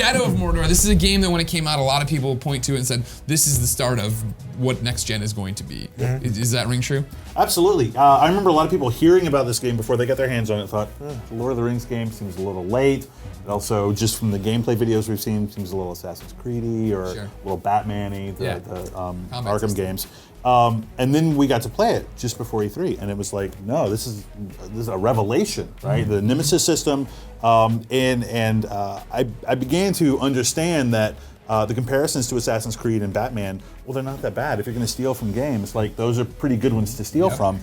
Shadow of Mordor, this is a game that when it came out, a lot of people point to it and said, this is the start of what next gen is going to be. Is that ring true? Absolutely. I remember a lot of people hearing about this game before they got their hands on it, thought, the Lord of the Rings game seems a little late. But also, just from the gameplay videos we've seen, seems a little Assassin's Creed-y or a little Batman-y, the Arkham system. Games. And then we got to play it just before E3, and it was like, no, this is a revelation, right? The Nemesis system, and I began to understand that the comparisons to Assassin's Creed and Batman, well, they're not that bad. If you're going to steal from games, like those are pretty good ones to steal from.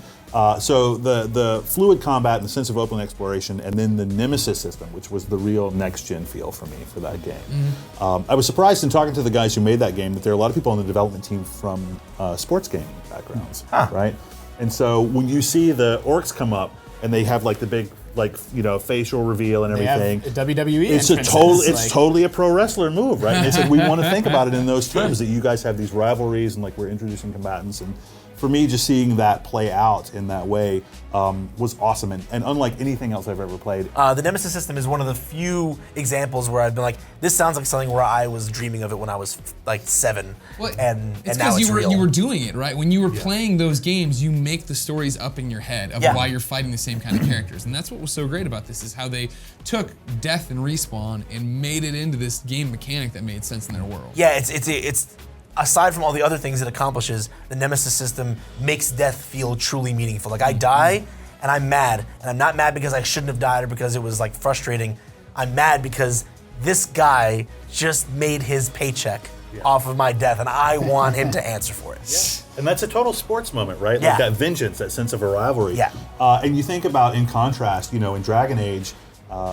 So the fluid combat and the sense of open exploration, and then the Nemesis system, which was the real next-gen feel for me for that game. I was surprised in talking to the guys who made that game that there are a lot of people on the development team from sports gaming backgrounds, right? And so when you see the orcs come up and they have like the big facial reveal and everything. They have a WWE it's totally a pro wrestler move, right? And they said we want to think about it in those terms, that you guys have these rivalries and like we're introducing combatants. And for me, just seeing that play out in that way was awesome and unlike anything else I've ever played. The Nemesis system is one of the few examples where I've been like, this sounds like something where I was dreaming of it when I was like 7, and now it's real. You were doing it, right? When you were playing those games, you make the stories up in your head of why you're fighting the same kind of characters, and that's what was so great about this, is how they took death and respawn and made it into this game mechanic that made sense in their world. Yeah, it's aside from all the other things it accomplishes, the Nemesis system makes death feel truly meaningful. Like I die and I'm mad, and I'm not mad because I shouldn't have died or because it was like frustrating. I'm mad because this guy just made his paycheck off of my death, and I want him to answer for it. Yeah. And that's a total sports moment, right? Like that vengeance, that sense of a rivalry. Yeah. And you think about, in contrast, in Dragon Age,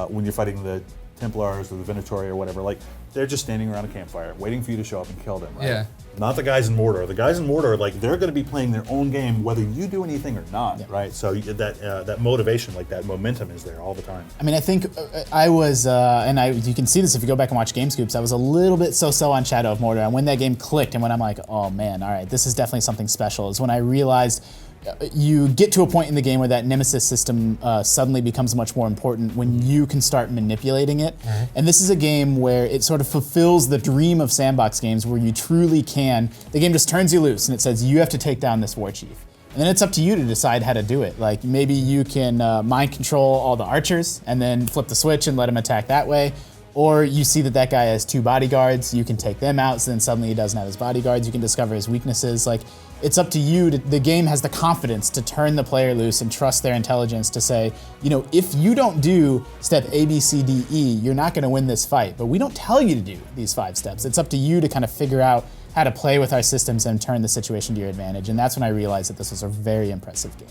when you're fighting the Templars or the Venatori or whatever, like they're just standing around a campfire waiting for you to show up and kill them, right? Yeah. Not the guys in Mordor. The guys in Mordor, like they're going to be playing their own game whether you do anything or not, right? So that motivation, like that momentum is there all the time. I mean, I think I was, you can see this if you go back and watch Game Scoops, I was a little bit so-so on Shadow of Mordor, and when that game clicked and when I'm like, oh man, all right, this is definitely something special, is when I realized you get to a point in the game where that Nemesis system suddenly becomes much more important when you can start manipulating it. And this is a game where it sort of fulfills the dream of sandbox games where you truly can, the game just turns you loose and it says you have to take down this war chief. And then it's up to you to decide how to do it. Like maybe you can mind control all the archers and then flip the switch and let him attack that way. Or you see that guy has 2 bodyguards, you can take them out, so then suddenly he doesn't have his bodyguards, you can discover his weaknesses. Like, it's up to you, the game has the confidence to turn the player loose and trust their intelligence to say, if you don't do step A, B, C, D, E, you're not gonna win this fight. But we don't tell you to do these 5 steps. It's up to you to kind of figure out how to play with our systems and turn the situation to your advantage. And that's when I realized that this was a very impressive game.